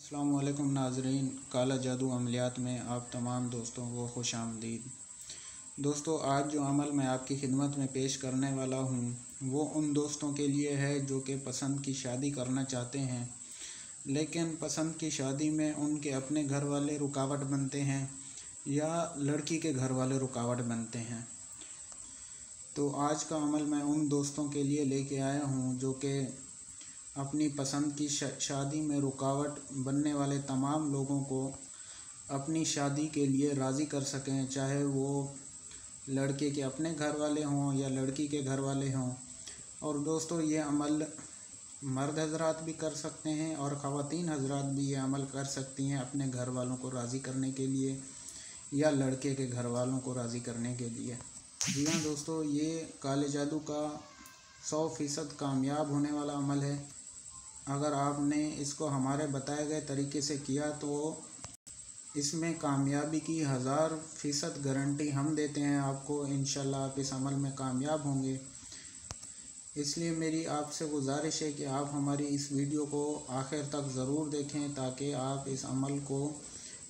अस्सलाम वालेकुम नाज़रीन, काला जादू अमलियात में आप तमाम दोस्तों को खुश आमदीद। दोस्तों, आज जो अमल मैं आपकी खिदमत में पेश करने वाला हूँ वो उन दोस्तों के लिए है जो कि पसंद की शादी करना चाहते हैं, लेकिन पसंद की शादी में उनके अपने घर वाले रुकावट बनते हैं या लड़की के घर वाले रुकावट बनते हैं। तो आज का अमल मैं उन दोस्तों के लिए लेके आया हूँ जो कि अपनी पसंद की शादी में रुकावट बनने वाले तमाम लोगों को अपनी शादी के लिए राज़ी कर सकें, चाहे वो लड़के के अपने घर वाले हों या लड़की के घर वाले हों। और दोस्तों, ये अमल मर्द हजरात भी कर सकते हैं और ख़वातीन हजरात भी ये अमल कर सकती हैं अपने घर वालों को राज़ी करने के लिए या लड़के के घर वालों को राज़ी करने के लिए। जी हाँ दोस्तों, ये काले जादू का 100% कामयाब होने वाला अमल है। अगर आपने इसको हमारे बताए गए तरीके से किया तो इसमें कामयाबी की 1000% गारंटी हम देते हैं आपको। इंशाल्लाह आप इस अमल में कामयाब होंगे। इसलिए मेरी आपसे गुजारिश है कि आप हमारी इस वीडियो को आखिर तक ज़रूर देखें ताकि आप इस अमल को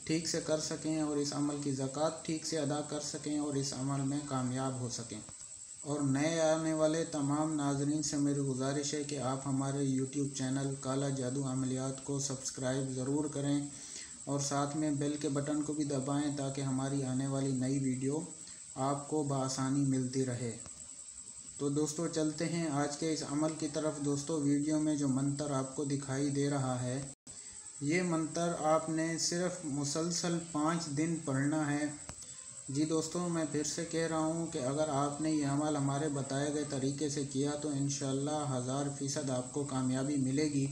ठीक से कर सकें और इस अमल की ज़कात ठीक से अदा कर सकें और इस अमल में कामयाब हो सकें। और नए आने वाले तमाम नाज़रीन से मेरी गुजारिश है कि आप हमारे यूट्यूब चैनल काला जादू अमलियात को सब्सक्राइब ज़रूर करें और साथ में बेल के बटन को भी दबाएं ताकि हमारी आने वाली नई वीडियो आपको बआसानी मिलती रहे। तो दोस्तों, चलते हैं आज के इस अमल की तरफ। दोस्तों, वीडियो में जो मंत्र आपको दिखाई दे रहा है, ये मंत्र आपने सिर्फ मुसलसल 5 दिन पढ़ना है। जी दोस्तों, मैं फिर से कह रहा हूँ कि अगर आपने ये अमल हमारे बताए गए तरीके से किया तो इंशाल्लाह 1000% आपको कामयाबी मिलेगी।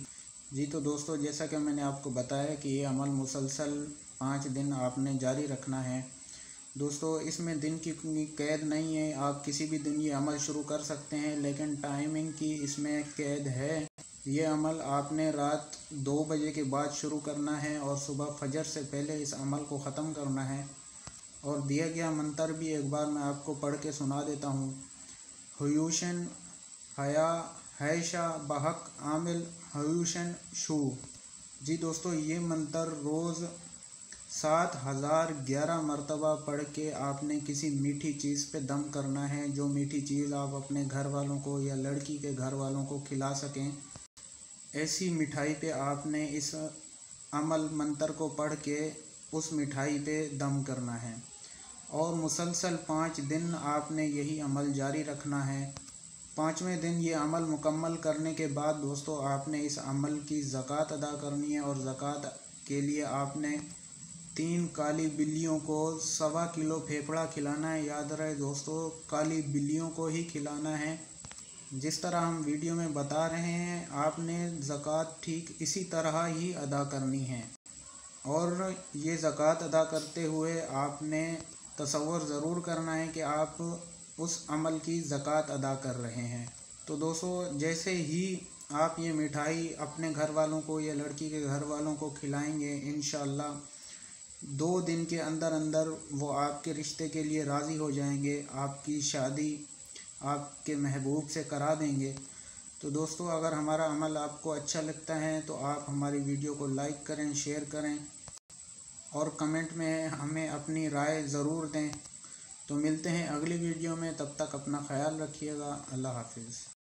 जी तो दोस्तों, जैसा कि मैंने आपको बताया कि ये अमल मुसलसल 5 दिन आपने जारी रखना है। दोस्तों, इसमें दिन की कैद नहीं है, आप किसी भी दिन ये अमल शुरू कर सकते हैं, लेकिन टाइमिंग की इसमें कैद है। ये अमल आपने रात 2 बजे के बाद शुरू करना है और सुबह फजर से पहले इस अमल को ख़त्म करना है। और दिया गया मंत्र भी एक बार मैं आपको पढ़ के सुना देता हूँ। हुयूशन हया हैशा बहक आमिल हुयूशन शू। जी दोस्तों, ये मंत्र रोज़ 7011 मरतबा पढ़ के आपने किसी मीठी चीज़ पे दम करना है, जो मीठी चीज़ आप अपने घर वालों को या लड़की के घर वालों को खिला सकें। ऐसी मिठाई पे आपने इस अमल मंत्र को पढ़ के उस मिठाई पे दम करना है और मुसलसल 5 दिन आपने यही अमल जारी रखना है। 5वें दिन ये अमल मुकम्मल करने के बाद दोस्तों, आपने इस अमल की ज़कात अदा करनी है और ज़कात के लिए आपने 3 काली बिल्लियों को 1.25 किलो फेफड़ा खिलाना है। याद रहे दोस्तों, काली बिल्लियों को ही खिलाना है। जिस तरह हम वीडियो में बता रहे हैं, आपने ज़कात ठीक इसी तरह ही अदा करनी है। और ये ज़कात अदा करते हुए आपने तसव्वुर ज़रूर करना है कि आप उस अमल की ज़कात अदा कर रहे हैं। तो दोस्तों, जैसे ही आप ये मिठाई अपने घर वालों को या लड़की के घर वालों को खिलाएंगे, इंशाल्लाह 2 दिन के अंदर अंदर वो आपके रिश्ते के लिए राज़ी हो जाएंगे, आपकी शादी आपके महबूब से करा देंगे। तो दोस्तों, अगर हमारा अमल आपको अच्छा लगता है तो आप हमारी वीडियो को लाइक करें, शेयर करें और कमेंट में हमें अपनी राय ज़रूर दें। तो मिलते हैं अगली वीडियो में, तब तक अपना ख्याल रखिएगा। अल्लाह हाफिज़।